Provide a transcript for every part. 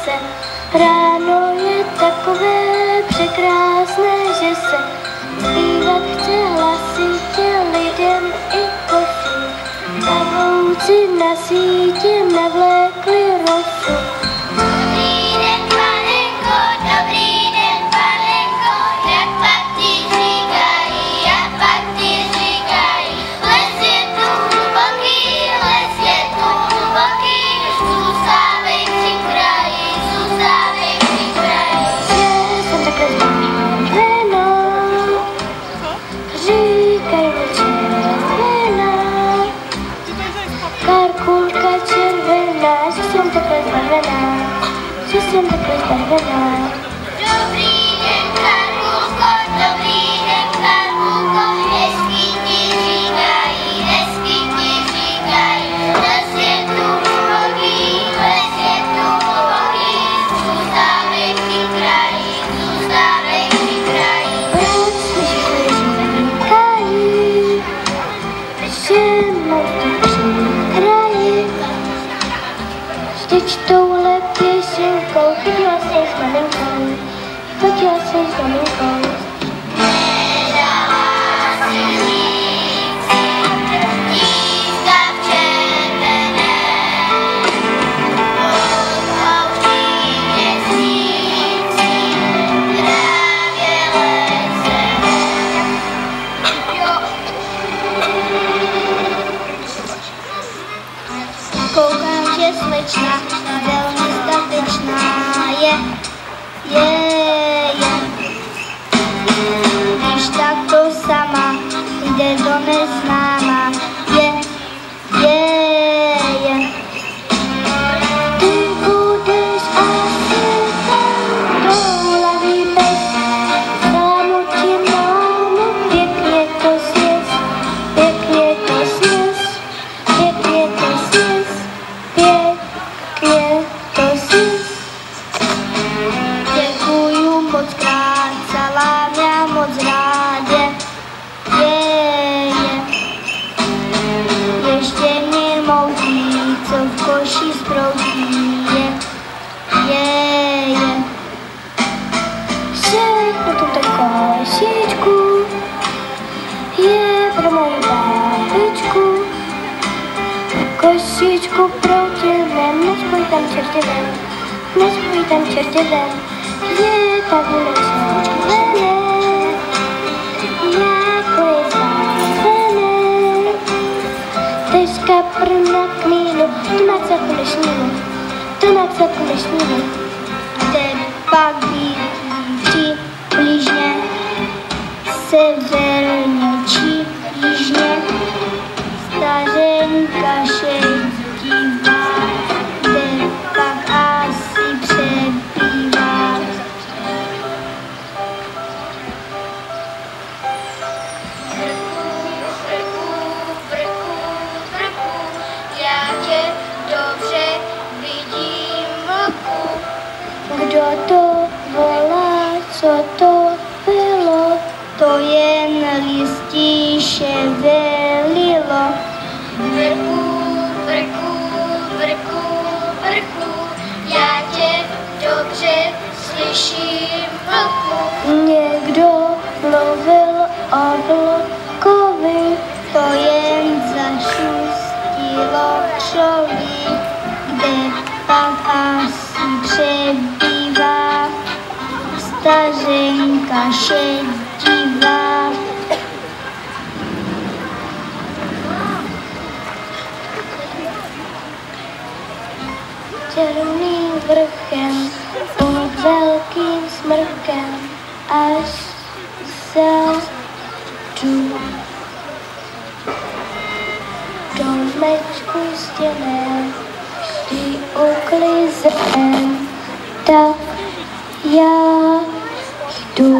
se. Ráno je takové překrásné, že se zpívat chce hlasitě lidem i kosu. Pavouci na sítě navlékli rosu. Dobrý den, panenko, jak pak ti říkají, les je tu hluboký, zůstávej při kraji. Že jsem takhle zbavená, říkají mi červená, Karkulka červená, že jsem takhle zbavená. Dobrý den, Karkulko, hezky ti říkají, les je tu hluboký, zůstávej při kraji. Proč slyšíš, že říkají, že mám tu při kraji? Vždyť touhle pěšinkou chodila jsem s maminkou. Nedala si nic, dívka v červené, odkouří měsíci, právě leseme. Koukám, že slečna velmi statečná je. Když takto sama jde do neznáma, je. Ty budeš asi ten toulavý pes, samotinámu pěkně to sněz. Děkuju moc krát, salám já moc rádě. Ještě mě moudí, co v koši zproudí. Všechno tuto košičku je pro moji bábičku. Košičku protivem, nespoj tam čertě ven, je tabule červené, jako je zvácené. Težka prna k mínu, to má celku dnešnímu. Kde pak být přibližně, severně či jižně, stařenka šedivá, kde pak asi přebývá. Brku, já tě dobře vidím vlku. Kdo to volá, co to bylo, to jen listí ševelilo. Brku, já tě dobře slyším vlku. Někdo mluvil o vlkovi, to jen zašustilo křoví, kde pak asi přebývá stařenka šedivá. Černým vrchem pod velkým smrkem až za domečku stěnem vždy uklizem, tak já jdu,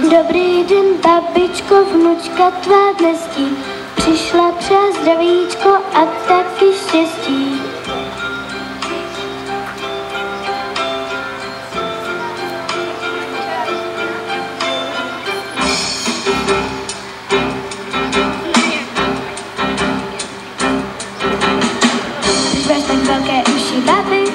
Dobrý den, babičko, vnučka tvá dnes ti přišla přes zdravíčko a taky štěstí. Máš tak velké uši, babi.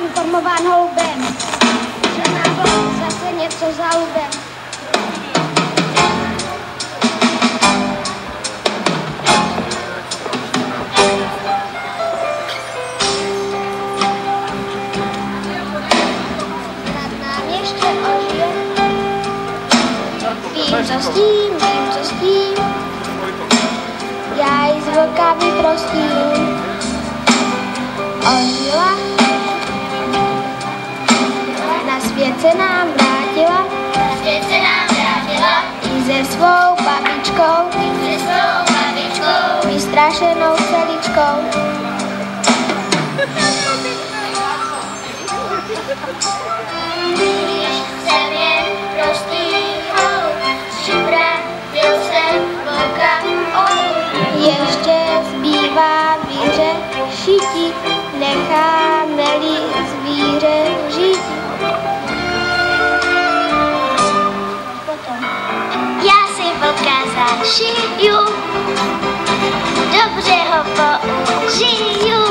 Informován houbem, že nám bylo zase něco za hubem. Nad nám ještě ožije. Vím, co s tím, já ji z vlka vyprostím. Ožila, na svět se nám vrátila, i se svou babičkou, vystrašenou celičkou. Když jsem jen prostý houb, připravil jsem vlka Ještě zbývá vyřešiti, necháme-li zvíře žít. Já si vlka zašiju, dobře ho použiju.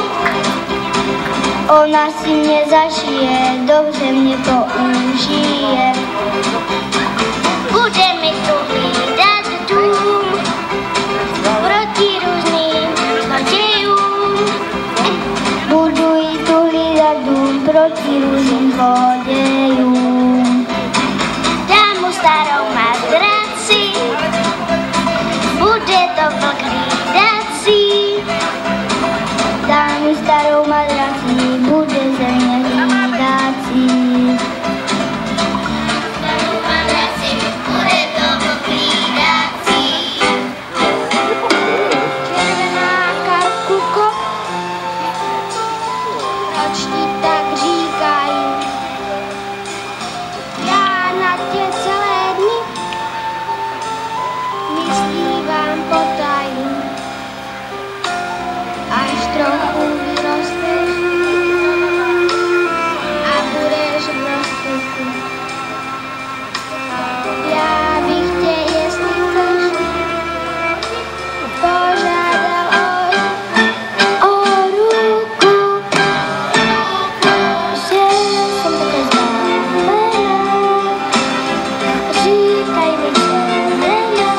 Ona si mě zašije, dobře mě použije. Bude mi tu hlídat dům proti různým zlodějům. Budu jí tu hlídat dům proti různým zlodějům. Dám mu starou madraci, bude to vlk hlídací. Dám mi starou madraci, bude ze mě hlídací. Červená Karkuko, proč ti tak říkají? Já na tě celé dny myslí vám potajím. Až trochu vyrosteš a budeš v rozpuku. Já bych tě, jestli chceš, požádal o ruku. Že jsem také zbavená, říkaj mi červená.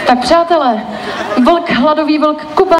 Tak přátelé, vlk, hladový vlk Kuba.